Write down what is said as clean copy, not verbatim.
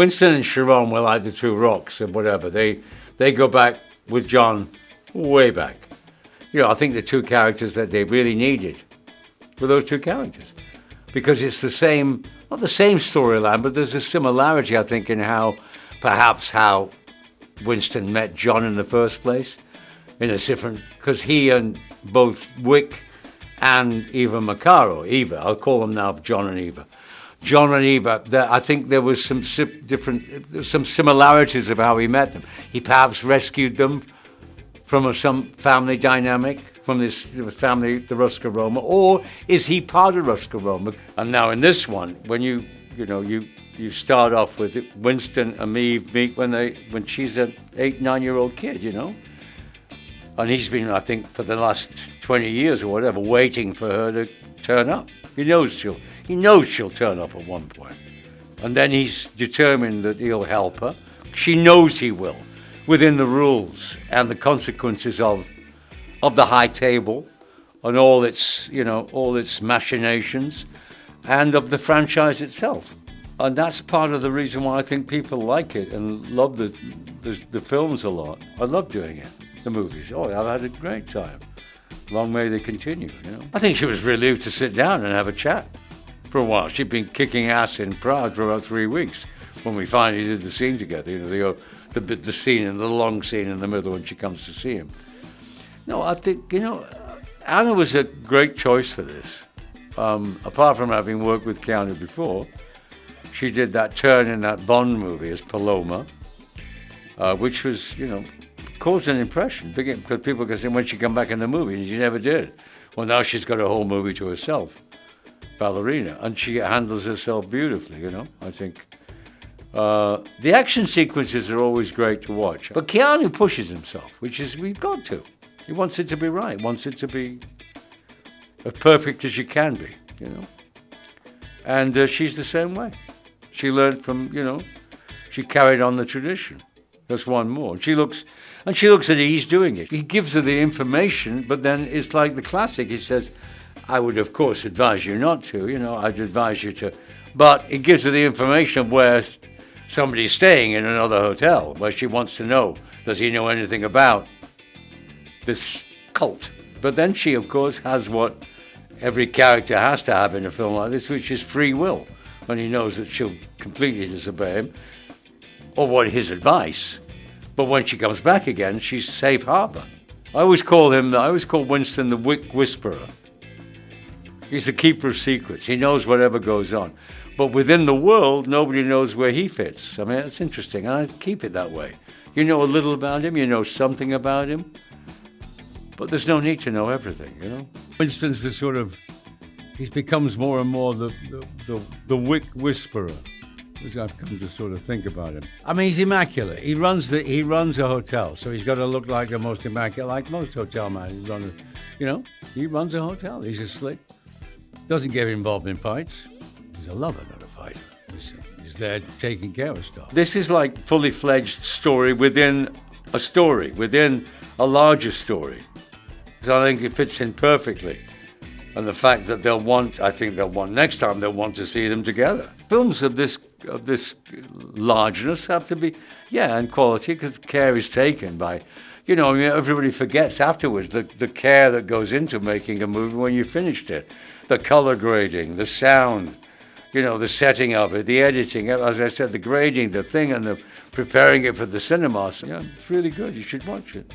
Winston and Sharon were like the two rocks and whatever. They go back with John way back. You know, I think the two characters that they really needed were those two characters. Because it's the same, not the same storyline, but there's a similarity, I think, in perhaps how Winston met John in the first place. In a different, because he and both Wick and Eva, I'll call them now John and Eva. John and Eva, I think there was some similarities of how he met them. He perhaps rescued them from some family dynamic, from this family, the Rosca-Roma, or is he part of Rosca-Roma? And now in this one, when you start off with Winston and Eve meet when she's an 8-9-year-old kid, you know. And he's been, I think, for the last 20 years or whatever, waiting for her to turn up. He knows she'll turn up at one point. And then he's determined that he'll help her. She knows he will, within the rules and the consequences of the high table and all its machinations and of the franchise itself. And that's part of the reason why I think people like it and love the films a lot. I love doing it. The movies. Oh, I've had a great time. Long may they continue, you know. I think she was relieved to sit down and have a chat for a while. She'd been kicking ass in Prague for about 3 weeks when we finally did the scene together. You know, the scene and the long scene in the middle when she comes to see him. No, I think, you know, Ana was a great choice for this. Apart from having worked with Keanu before, she did that turn in that Bond movie as Paloma, which was, you know, caused an impression because people can say when she come back in the movie and she never did. Well, now she's got a whole movie to herself, Ballerina, and she handles herself beautifully, you know, I think. The action sequences are always great to watch, but Keanu pushes himself, which is, we've got to. He wants it to be right, wants it to be as perfect as you can be, you know. And she's the same way. She learned from, you know, she carried on the tradition. That's one more. She looks at he's doing it. He gives her the information, but then it's like the classic. He says, I would, of course, advise you not to, you know, I'd advise you to. But it gives her the information of where somebody's staying in another hotel, where she wants to know, does he know anything about this cult? But then she, of course, has what every character has to have in a film like this, which is free will, when he knows that she'll completely disobey him, or what his advice. But when she comes back again, she's safe harbor. I always call Winston the Wick Whisperer. He's the keeper of secrets. He knows whatever goes on. But within the world, nobody knows where he fits. I mean, it's interesting, and I keep it that way. You know a little about him, you know something about him, but there's no need to know everything, you know? Winston's the sort of, he becomes more and more the Wick Whisperer, as I've come to sort of think about him. I mean, he's immaculate. He runs a hotel, so he's got to look like the most immaculate, like most hotel man. He runs a hotel. He's a slick. Doesn't get involved in fights. He's a lover, not a fighter. He's there taking care of stuff. This is like fully fledged story within a larger story. So I think it fits in perfectly. And the fact that next time they'll want to see them together. Films of this largeness have to be, and quality, because care is taken by, everybody forgets afterwards the care that goes into making a movie when you finished it. The color grading, the sound, the setting of it, the editing, as I said, the grading, the thing, and the preparing it for the cinema. So, it's really good. You should watch it.